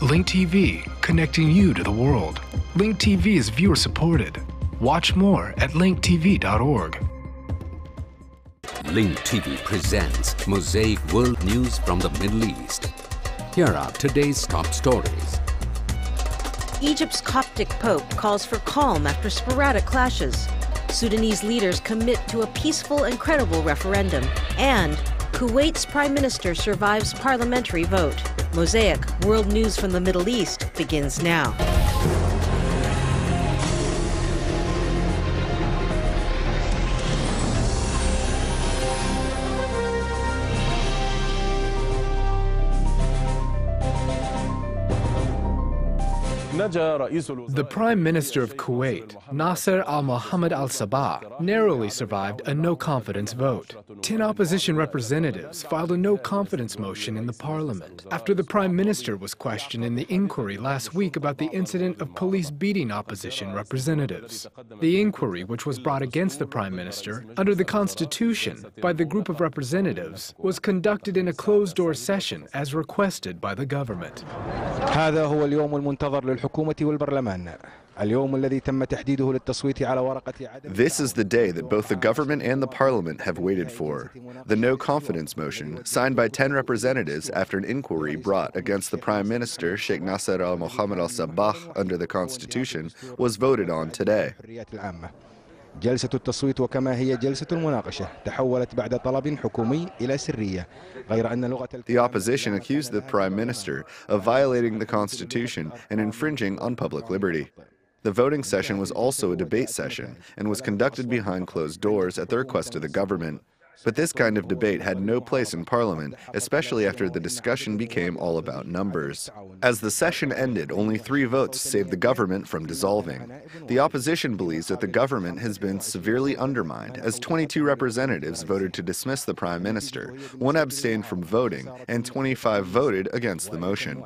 Link TV, connecting you to the world. Link TV is viewer supported. Watch more at linktv.org. Link TV presents Mosaic World News from the Middle East. Here are today's top stories. Egypt's Coptic Pope calls for calm after sporadic clashes. Sudanese leaders commit to a peaceful and credible referendum. And Kuwait's Prime Minister survives parliamentary vote. Mosaic World News from the Middle East begins now. The Prime Minister of Kuwait, Nasser al-Mohammed al-Sabah, narrowly survived a no-confidence vote. 10 opposition representatives filed a no-confidence motion in the parliament after the Prime Minister was questioned in the inquiry last week about the incident of police beating opposition representatives. The inquiry, which was brought against the Prime Minister under the Constitution by the group of representatives, was conducted in a closed-door session as requested by the government. هذا هو اليوم المنتظر للحكومة والبرلمان. اليوم الذي تم تحديده للتصويت على ورقة عدم. This is the day that both the government and the parliament have waited for. The no-confidence motion, signed by 10 representatives after an inquiry brought against the Prime Minister, Sheikh Nasser al-Mohammed al-Sabah, under the Constitution, was voted on today. جلسة التصويت وكما هي جلسة المناقشة تحولت بعد طلب حكومي إلى سرية غير أن لغة The opposition accused the Prime Minister of violating the Constitution and infringing on public liberty. The voting session was also a debate session and was conducted behind closed doors at the request of the government. But this kind of debate had no place in Parliament, especially after the discussion became all about numbers. As the session ended, only 3 votes saved the government from dissolving. The opposition believes that the government has been severely undermined, as 22 representatives voted to dismiss the Prime Minister, 1 abstained from voting, and 25 voted against the motion.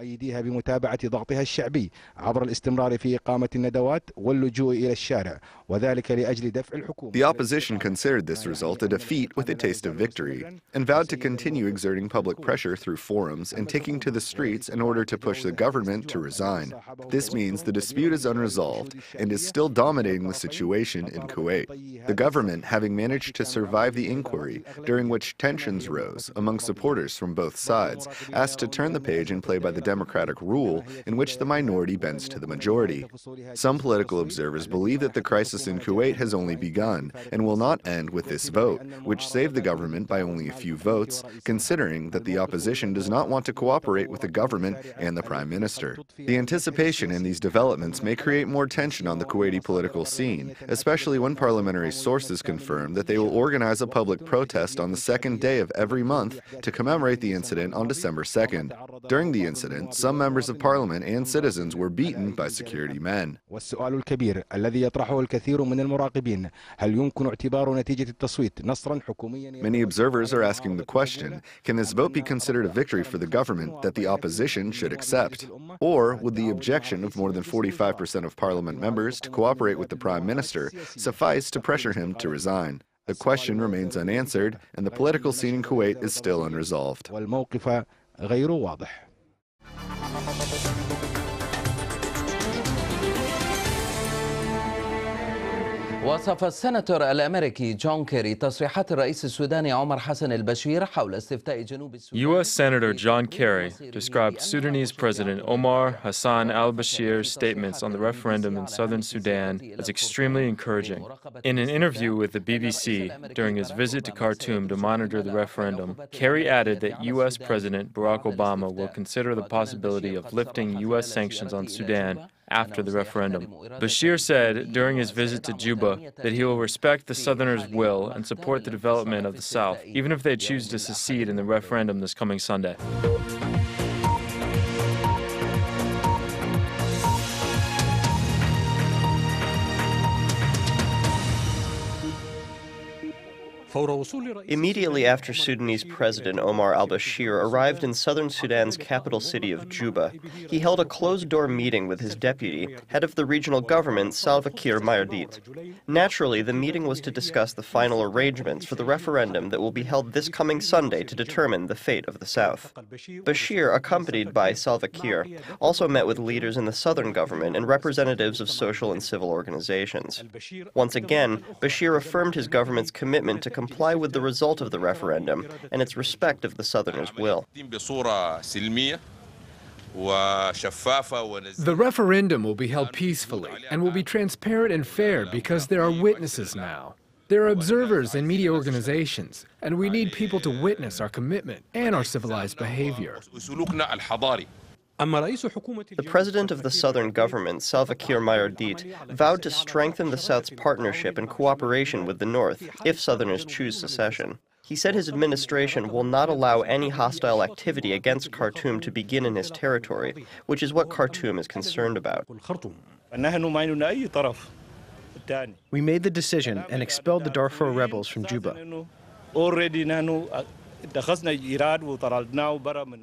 The opposition considered this result a defeat with a taste of victory, and vowed to continue exerting public pressure through forums and taking to the streets in order to push the government to resign. This means the dispute is unresolved and is still dominating the situation in Kuwait. The government, having managed to survive the inquiry, during which tensions rose among supporters from both sides, asked to turn the page and play by the democratic rule in which the minority bends to the majority. Some political observers believe that the crisis in Kuwait has only begun and will not end with this vote, which saved the government by only a few votes, considering that the opposition does not want to cooperate with the government and the Prime Minister. The anticipation in these developments may create more tension on the Kuwaiti political scene, especially when parliamentary sources confirm that they will organize a public protest on the 2nd day of every month to commemorate the incident on December 2nd. During the incident, some members of parliament and citizens were beaten by security men. والسؤال الكبير الذي يطرحه الكثير من المراقبين هل يمكن اعتبار نتيجة التصويت نصرا حكوميا؟ Many observers are asking the question, can this vote be considered a victory for the government that the opposition should accept? Or would the objection of more than 45% of parliament members to cooperate with the Prime Minister suffice to pressure him to resign? The question remains unanswered, and the political scene in Kuwait is still unresolved. والموقف غير واضح. وصف السناتور الأمريكي جون كيري تصريحات الرئيس السوداني عمر حسن البشير حول استفتاء جنوب السودان. U.S. Senator John Kerry described Sudanese President Omar Hassan al-Bashir's statements on the referendum in southern Sudan as extremely encouraging. In an interview with the BBC during his visit to Khartoum to monitor the referendum, Kerry added that U.S. President Barack Obama will consider the possibility of lifting U.S. sanctions on Sudan after the referendum. Bashir said during his visit to Juba that he will respect the Southerners' will and support the development of the South, even if they choose to secede in the referendum this coming Sunday. Immediately after Sudanese President Omar al-Bashir arrived in southern Sudan's capital city of Juba, he held a closed-door meeting with his deputy, head of the regional government, Salva Kiir Mayardit. Naturally, the meeting was to discuss the final arrangements for the referendum that will be held this coming Sunday to determine the fate of the South. Bashir, accompanied by Salva Kiir, also met with leaders in the southern government and representatives of social and civil organizations. Once again, Bashir affirmed his government's commitment to comply with the result of the referendum and its respect of the Southerners' will. The referendum will be held peacefully and will be transparent and fair because there are witnesses now. There are observers and media organizations, and we need people to witness our commitment and our civilized behavior. The president of the southern government, Salva Kiir Mayardit, vowed to strengthen the South's partnership and cooperation with the North if Southerners choose secession. He said his administration will not allow any hostile activity against Khartoum to begin in his territory, which is what Khartoum is concerned about. We made the decision and expelled the Darfur rebels from Juba.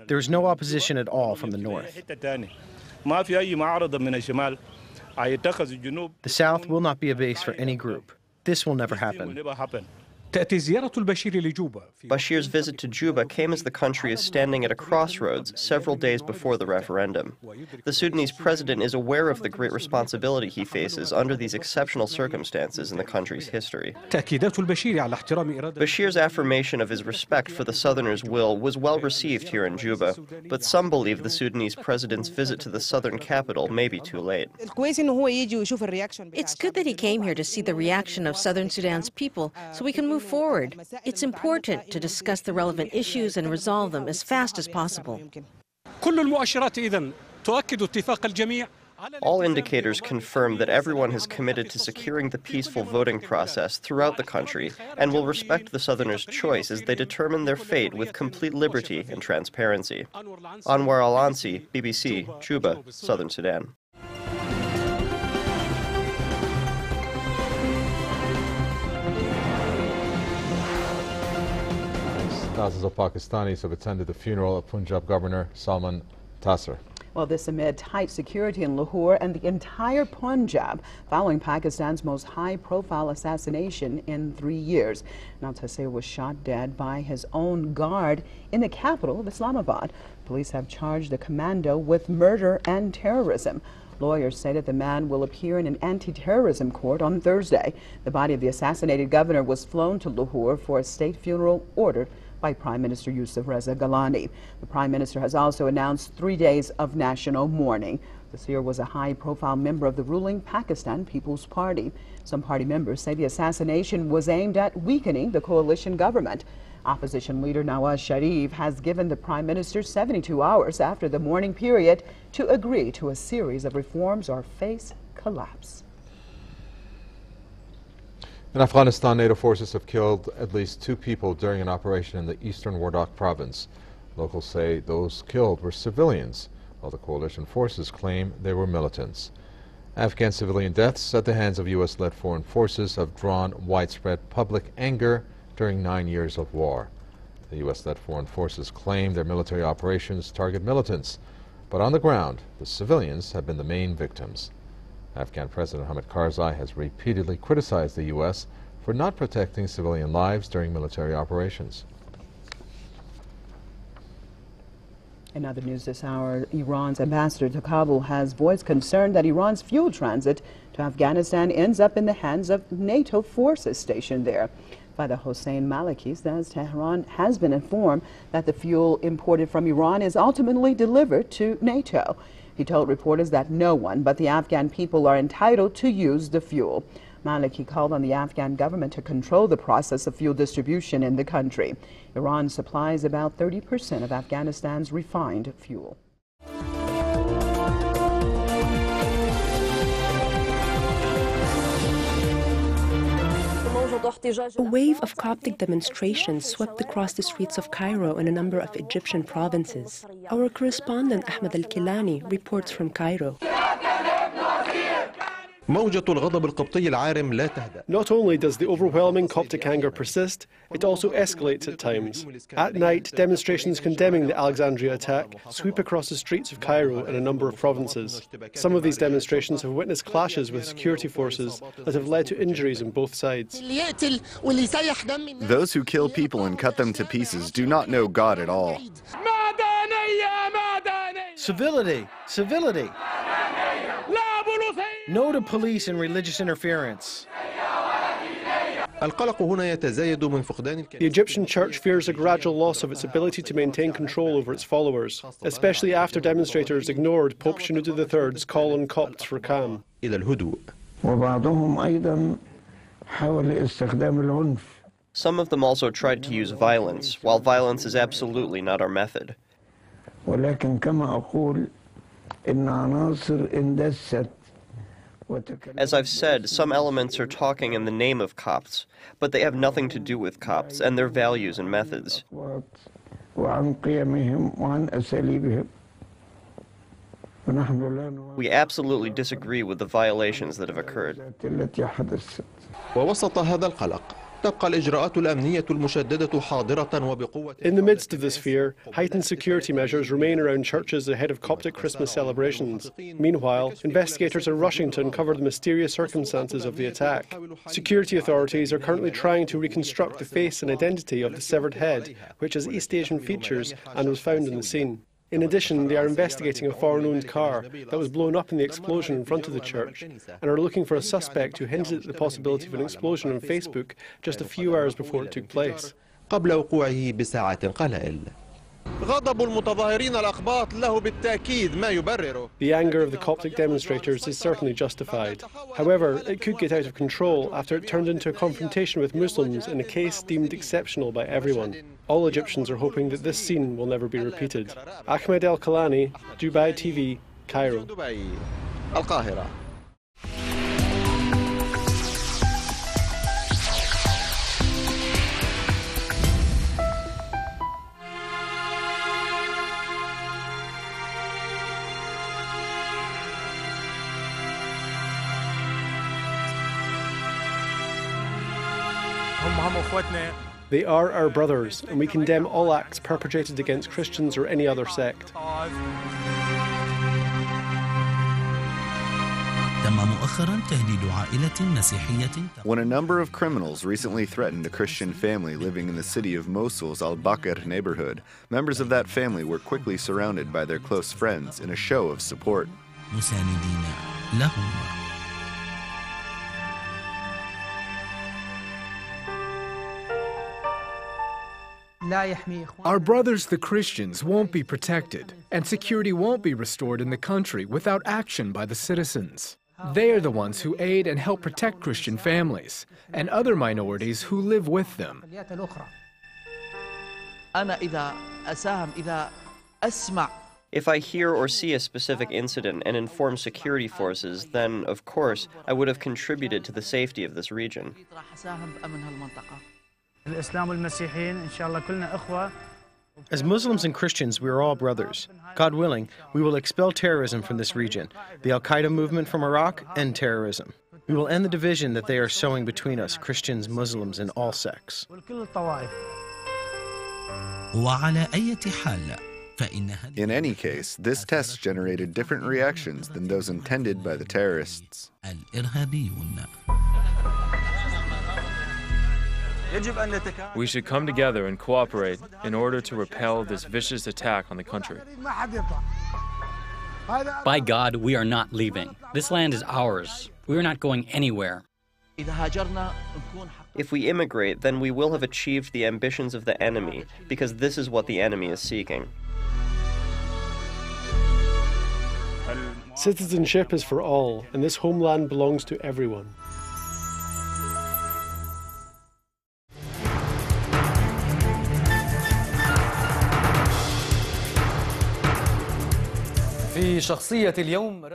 There is no opposition at all from the north. The South will not be a base for any group. This will never happen. Bashir's visit to Juba came as the country is standing at a crossroads several days before the referendum. The Sudanese president is aware of the great responsibility he faces under these exceptional circumstances in the country's history. Bashir's affirmation of his respect for the Southerners' will was well received here in Juba, but some believe the Sudanese president's visit to the southern capital may be too late. It's good that he came here to see the reaction of southern Sudan's people so we can move forward. It's important to discuss the relevant issues and resolve them as fast as possible. All indicators confirm that everyone has committed to securing the peaceful voting process throughout the country and will respect the Southerners' choice as they determine their fate with complete liberty and transparency. Anwar Al-Ansi, BBC, Juba, Southern Sudan. Thousands of Pakistanis have attended the funeral of Punjab Governor Salman Taseer. Well, this amid tight security in Lahore and the entire Punjab following Pakistan's most high-profile assassination in 3 years. Now, Taseer was shot dead by his own guard in the capital of Islamabad. Police have charged the commando with murder and terrorism. Lawyers say that the man will appear in an anti-terrorism court on Thursday. The body of the assassinated governor was flown to Lahore for a state funeral ordered by Prime Minister Yusuf Reza Gilani. The Prime Minister has also announced 3 days of national mourning. Taseer was a high-profile member of the ruling Pakistan People's Party. Some party members say the assassination was aimed at weakening the coalition government. Opposition leader Nawaz Sharif has given the Prime Minister 72 hours after the mourning period to agree to a series of reforms or face collapse. In Afghanistan, NATO forces have killed at least 2 people during an operation in the eastern Wardak province. Locals say those killed were civilians, while the coalition forces claim they were militants. Afghan civilian deaths at the hands of U.S.-led foreign forces have drawn widespread public anger during 9 years of war. The U.S.-led foreign forces claim their military operations target militants, but on the ground, the civilians have been the main victims. Afghan President Hamid Karzai has repeatedly criticized the U.S. for not protecting civilian lives during military operations. In other news this hour, Iran's ambassador to Kabul has voiced concern that Iran's fuel transit to Afghanistan ends up in the hands of NATO forces stationed there. Father Hossein Maliki says Tehran has been informed that the fuel imported from Iran is ultimately delivered to NATO. He told reporters that no one but the Afghan people are entitled to use the fuel. Maliki called on the Afghan government to control the process of fuel distribution in the country. Iran supplies about 30% of Afghanistan's refined fuel. A wave of Coptic demonstrations swept across the streets of Cairo and a number of Egyptian provinces. Our correspondent Ahmed Al-Kilani reports from Cairo. موجة الغضب القبطي العارم لا تهدأ. Not only does the overwhelming Coptic anger persist, it also escalates at times. At night, demonstrations condemning the Alexandria attack sweep across the streets of Cairo in a number of provinces. Some of these demonstrations have witnessed clashes with security forces that have led to injuries on both sides. Those who kill people and cut them to pieces do not know God at all. Civility! Civility! No to police and religious interference. The Egyptian church fears a gradual loss of its ability to maintain control over its followers, especially after demonstrators ignored Pope Shenouda III's call on Copts for calm. Some of them also tried to use violence, while violence is absolutely not our method. As I've said, some elements are talking in the name of Copts, but they have nothing to do with Copts and their values and methods. We absolutely disagree with the violations that have occurred. In the midst of this fear, heightened security measures remain around churches ahead of Coptic Christmas celebrations. Meanwhile, investigators are rushing to uncover the mysterious circumstances of the attack. Security authorities are currently trying to reconstruct the face and identity of the severed head, which has East Asian features and was found in the scene. In addition, they are investigating a foreign-owned car that was blown up in the explosion in front of the church and are looking for a suspect who hinted at the possibility of an explosion on Facebook just a few hours before it took place. The anger of the Coptic demonstrators is certainly justified. However, it could get out of control after it turned into a confrontation with Muslims in a case deemed exceptional by everyone. All Egyptians are hoping that this scene will never be repeated. Ahmed El-Kalani, Dubai TV, Cairo. They are our brothers, and we condemn all acts perpetrated against Christians or any other sect. When a number of criminals recently threatened a Christian family living in the city of Mosul's Al-Bakr neighborhood, members of that family were quickly surrounded by their close friends in a show of support. Our brothers, the Christians, won't be protected, and security won't be restored in the country without action by the citizens. They are the ones who aid and help protect Christian families and other minorities who live with them. If I hear or see a specific incident and inform security forces, then, of course, I would have contributed to the safety of this region. As Muslims and Christians, we are all brothers. God willing, we will expel terrorism from this region, the Al-Qaeda movement from Iraq, and terrorism. We will end the division that they are sowing between us, Christians, Muslims, and all sects. In any case, this test generated different reactions than those intended by the terrorists. We should come together and cooperate in order to repel this vicious attack on the country. By God, we are not leaving. This land is ours. We are not going anywhere. If we immigrate, then we will have achieved the ambitions of the enemy, because this is what the enemy is seeking. Citizenship is for all, and this homeland belongs to everyone.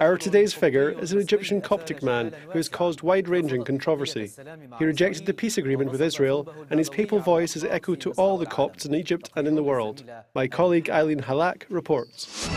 Our today's figure is an Egyptian Coptic man who has caused wide-ranging controversy. He rejected the peace agreement with Israel, and his papal voice has echoed to all the Copts in Egypt and in the world. My colleague Eileen Halak reports.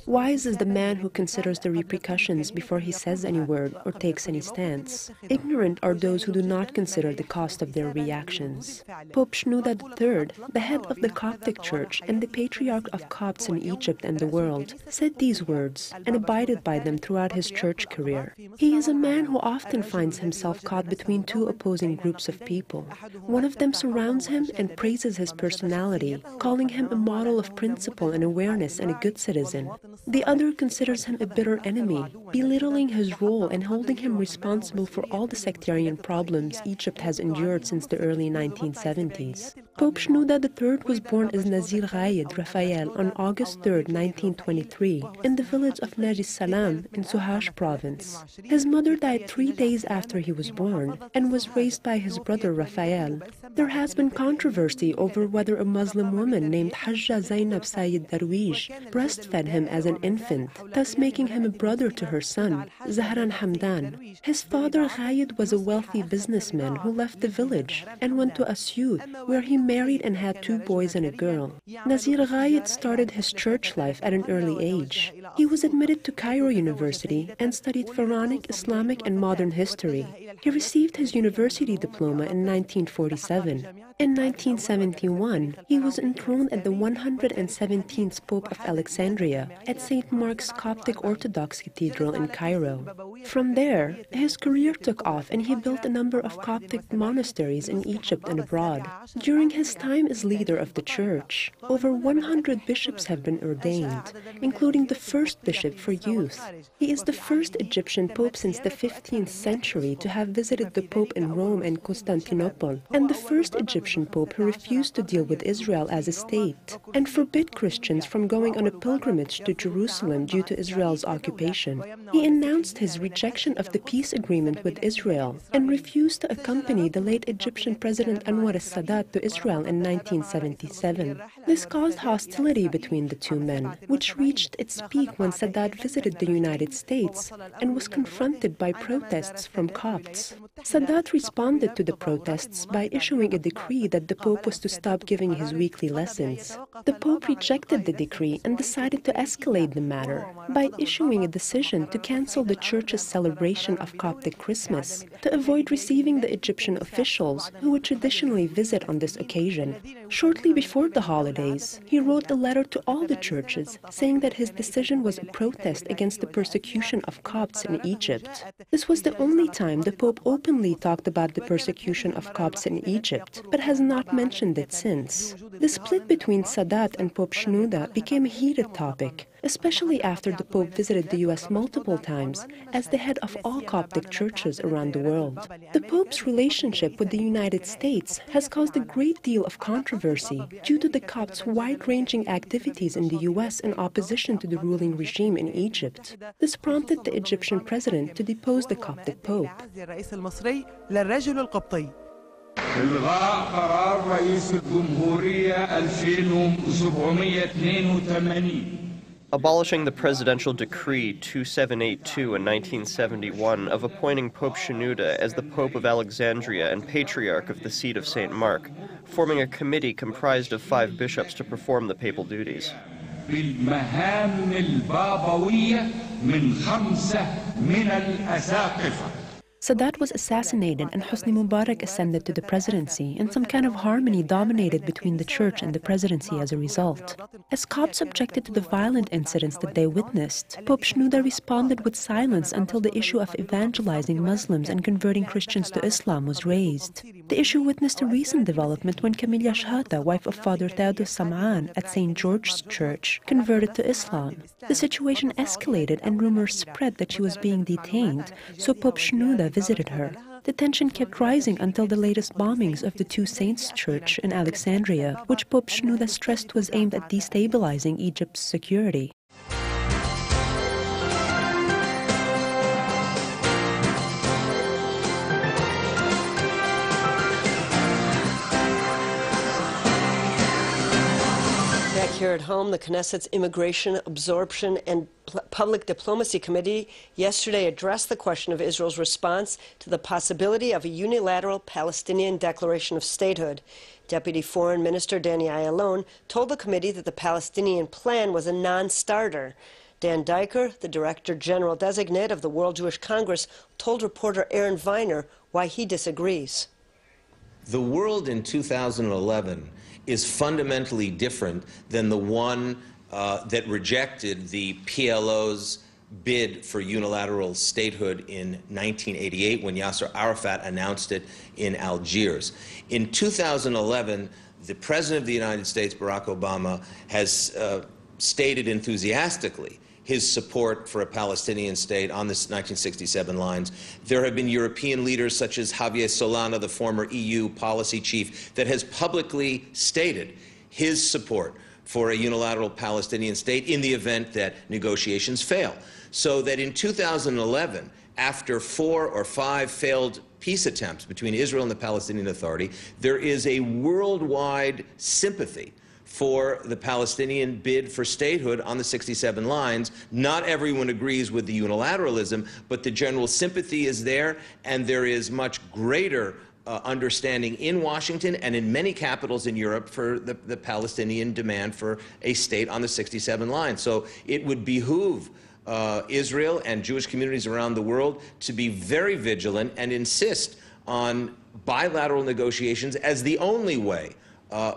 Wise is the man who considers the repercussions before he says any word or takes any stance. Ignorant are those who do not consider the cost of their reactions. Pope Shenouda III, the head of the Coptic Church and the Patriarch of Copts in Egypt and the world, said these words and abided by them throughout his church career. He is a man who often finds himself caught between two opposing groups of people. One of them surrounds him and praises his personality, calling him a model of principle and awareness and a good citizen. The other considers him a bitter enemy, belittling his role and holding him responsible for all the sectarian problems Egypt has endured since the early 1970s. Pope Shenouda III was born as Nazir Ghayed Raphael on August 3, 1923, in the village of Najis Salam in Sohaj province. His mother died 3 days after he was born and was raised by his brother Raphael. There has been controversy over whether a Muslim woman named Hajja Zainab Sayyid Darwish breastfed him as an infant, thus making him a brother to her son, Zahran Hamdan. His father Ghayed was a wealthy businessman who left the village and went to Asyut, where he married and had 2 boys and a girl. Nazir Ghayed started his church life at an early age. He was admitted to Cairo University and studied Pharaonic, Islamic, and modern history. He received his university diploma in 1947. In 1971, he was enthroned at the 117th Pope of Alexandria at St. Mark's Coptic Orthodox Cathedral in Cairo. From there, his career took off and he built a number of Coptic monasteries in Egypt and abroad. During his time as leader of the church, over 100 bishops have been ordained, including the first bishop for youth. He is the first Egyptian pope since the 15th century to have visited the Pope in Rome and Constantinople, and the first Egyptian pope who refused to deal with Israel as a state, and forbid Christians from going on a pilgrimage to Jerusalem due to Israel's occupation. He announced his rejection of the peace agreement with Israel and refused to accompany the late Egyptian President Anwar al-Sadat to Israel in 1977. This caused hostility between the two men, which reached its peak when Sadat visited the United States and was confronted by protests from Copts. Sadat responded to the protests by issuing a decree that the Pope was to stop giving his weekly lessons. The Pope rejected the decree and decided to escalate the matter by issuing a decision to cancel the Church's celebration of Coptic Christmas to avoid receiving the Egyptian officials who would traditionally visit on this occasion. Shortly before the holidays, he wrote a letter to all the churches saying that his decision was a protest against the persecution of Copts in Egypt. This was the only time the Pope openly talked about the persecution of Copts in Egypt, but has not mentioned it since. The split between Sadat and Pope Shenouda became a heated topic, especially after the Pope visited the U.S. multiple times as the head of all Coptic churches around the world. The Pope's relationship with the United States has caused a great deal of controversy due to the Copts' wide-ranging activities in the U.S. in opposition to the ruling regime in Egypt. This prompted the Egyptian president to depose the Coptic Pope. إلغاء قرار رئيس الجمهورية 2782 Abolishing the presidential decree 2782 in 1971 of appointing Pope Shenouda as the Pope of Alexandria and Patriarch of the Seat of St. Mark, forming a committee comprised of 5 bishops to perform the papal duties. بالمهام البابوية من 5 من الأساقفة. Sadat was assassinated and Hosni Mubarak ascended to the presidency, and some kind of harmony dominated between the church and the presidency as a result. As Copts objected to the violent incidents that they witnessed, Pope Shenouda responded with silence until the issue of evangelizing Muslims and converting Christians to Islam was raised. The issue witnessed a recent development when Camilla Shahata, wife of Father Theodos Sam'an at St. George's Church, converted to Islam. The situation escalated and rumors spread that she was being detained, so Pope Shenouda visited her. The tension kept rising until the latest bombings of the Two Saints Church in Alexandria, which Pope Shenouda stressed was aimed at destabilizing Egypt's security. Here at home, the Knesset's Immigration, Absorption and Public Diplomacy Committee yesterday addressed the question of Israel's response to the possibility of a unilateral Palestinian declaration of statehood. Deputy Foreign Minister Danny Ayalon told the committee that the Palestinian plan was a non-starter. Dan Diker, the Director General Designate of the World Jewish Congress, told reporter Aaron Viner why he disagrees. The world in 2011 is fundamentally different than the one that rejected the PLO's bid for unilateral statehood in 1988 when Yasser Arafat announced it in Algiers. In 2011, the President of the United States, Barack Obama, has stated enthusiastically his support for a Palestinian state on the 1967 lines. There have been European leaders such as Javier Solana, the former EU policy chief, that has publicly stated his support for a unilateral Palestinian state in the event that negotiations fail. So that in 2011, after 4 or 5 failed peace attempts between Israel and the Palestinian Authority, there is a worldwide sympathy for the Palestinian bid for statehood on the 67 lines. Not everyone agrees with the unilateralism, but the general sympathy is there, and there is much greater understanding in Washington and in many capitals in Europe for the Palestinian demand for a state on the 67 lines. So it would behoove Israel and Jewish communities around the world to be very vigilant and insist on bilateral negotiations as the only way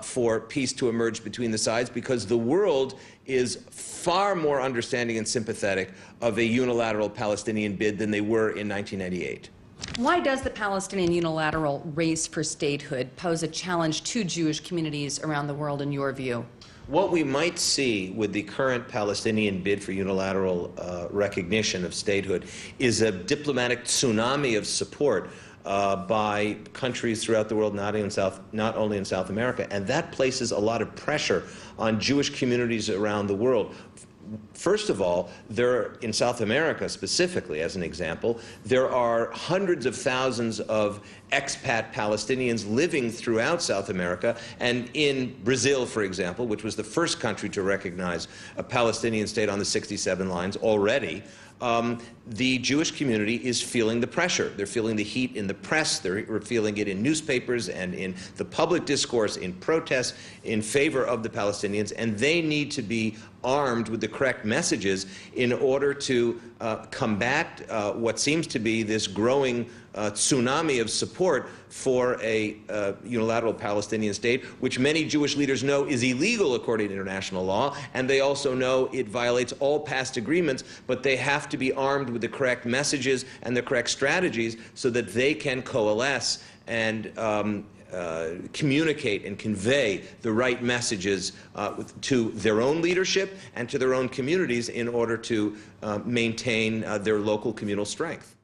for peace to emerge between the sides, because the world is far more understanding and sympathetic of a unilateral Palestinian bid than they were in 1998. Why does the Palestinian unilateral race for statehood pose a challenge to Jewish communities around the world, in your view? What we might see with the current Palestinian bid for unilateral recognition of statehood is a diplomatic tsunami of support by countries throughout the world, not only in South America, and that places a lot of pressure on Jewish communities around the world. First of all, in South America specifically, as an example, there are hundreds of thousands of expat Palestinians living throughout South America, and in Brazil, for example, which was the first country to recognize a Palestinian state on the 67 lines already, the Jewish community is feeling the pressure. They're feeling the heat in the press. They're feeling it in newspapers and in the public discourse, in protests in favor of the Palestinians, and they need to be armed with the correct messages in order to combat what seems to be this growing tsunami of support for a unilateral Palestinian state, which many Jewish leaders know is illegal according to international law, and they also know it violates all past agreements, but they have to be armed with the correct messages and the correct strategies so that they can coalesce and communicate and convey the right messages to their own leadership and to their own communities in order to maintain their local communal strength.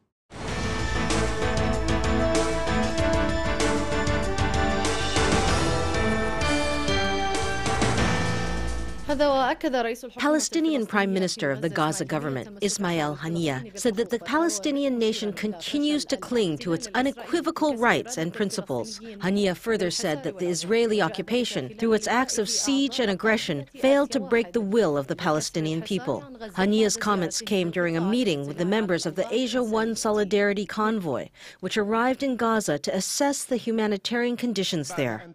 Palestinian Prime Minister of the Gaza government, Ismail Haniyeh, said that the Palestinian nation continues to cling to its unequivocal rights and principles. Haniyeh further said that the Israeli occupation, through its acts of siege and aggression, failed to break the will of the Palestinian people. Haniyeh's comments came during a meeting with the members of the Asia 1 Solidarity Convoy, which arrived in Gaza to assess the humanitarian conditions there.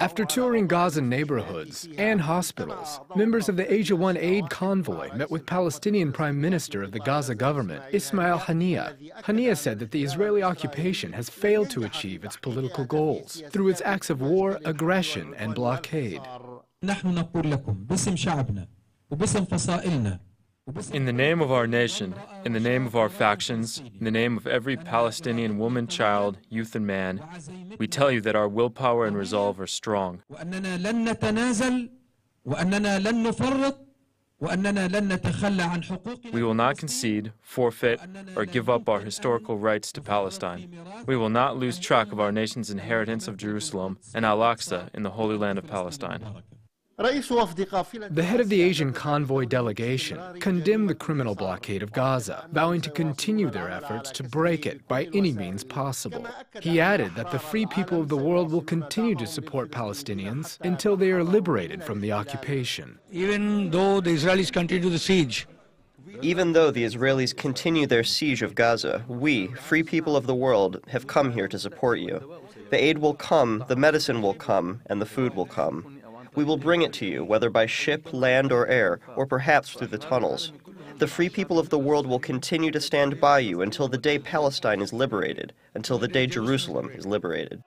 After touring Gaza neighborhoods and hospitals, members of the Asia 1 Aid Convoy met with Palestinian Prime Minister of the Gaza government, Ismail Haniyeh. Haniyeh said that the Israeli occupation has failed to achieve its political goals through its acts of war, aggression, and blockade. In the name of our nation, in the name of our factions, in the name of every Palestinian woman, child, youth, and man, we tell you that our willpower and resolve are strong. We will not concede, forfeit, or give up our historical rights to Palestine. We will not lose track of our nation's inheritance of Jerusalem and Al-Aqsa in the Holy Land of Palestine. The head of the Asian convoy delegation condemned the criminal blockade of Gaza, vowing to continue their efforts to break it by any means possible. He added that the free people of the world will continue to support Palestinians until they are liberated from the occupation. Even though the Israelis continue the siege, Even though the Israelis continue their siege of Gaza, we, free people of the world, have come here to support you. The aid will come, the medicine will come, and the food will come. We will bring it to you, whether by ship, land, or air, or perhaps through the tunnels. The free people of the world will continue to stand by you until the day Palestine is liberated, until the day Jerusalem is liberated.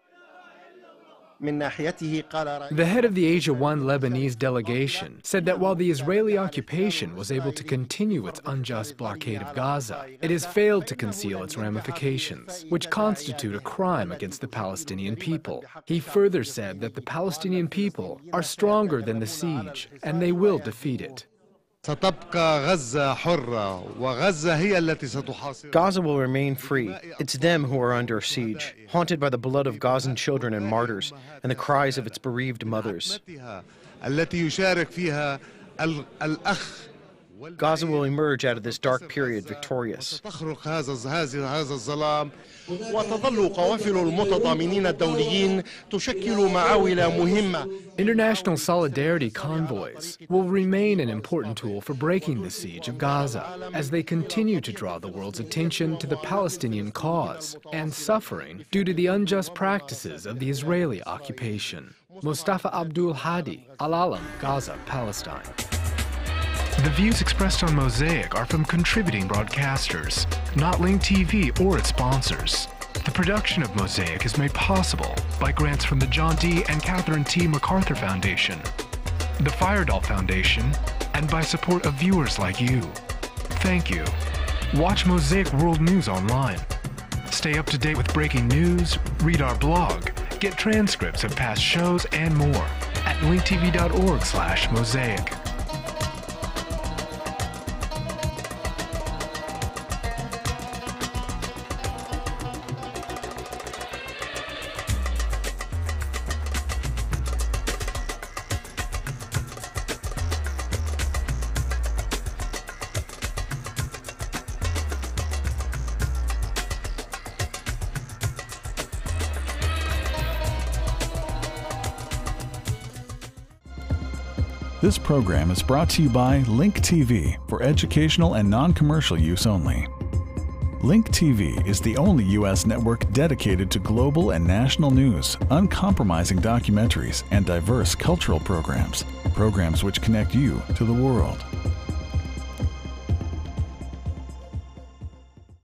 The head of the Asia 1 Lebanese delegation said that while the Israeli occupation was able to continue its unjust blockade of Gaza, it has failed to conceal its ramifications, which constitute a crime against the Palestinian people. He further said that the Palestinian people are stronger than the siege, and they will defeat it. Gaza will remain free. It's them who are under siege, haunted by the blood of Gazan children and martyrs, and the cries of its bereaved mothers. Gaza will emerge out of this dark period victorious. International solidarity convoys will remain an important tool for breaking the siege of Gaza as they continue to draw the world's attention to the Palestinian cause and suffering due to the unjust practices of the Israeli occupation. Mustafa Abdul Hadi, Al-Alam, Gaza, Palestine. The views expressed on Mosaic are from contributing broadcasters, not Link TV or its sponsors. The production of Mosaic is made possible by grants from the John D. and Catherine T. MacArthur Foundation, the Firedoll Foundation, and by support of viewers like you. Thank you. Watch Mosaic World News online. Stay up to date with breaking news, read our blog, get transcripts of past shows, and more at linktv.org/mosaic. This program is brought to you by Link TV for educational and non-commercial use only. Link TV is the only U.S. network dedicated to global and national news, uncompromising documentaries, and diverse cultural programs which connect you to the world.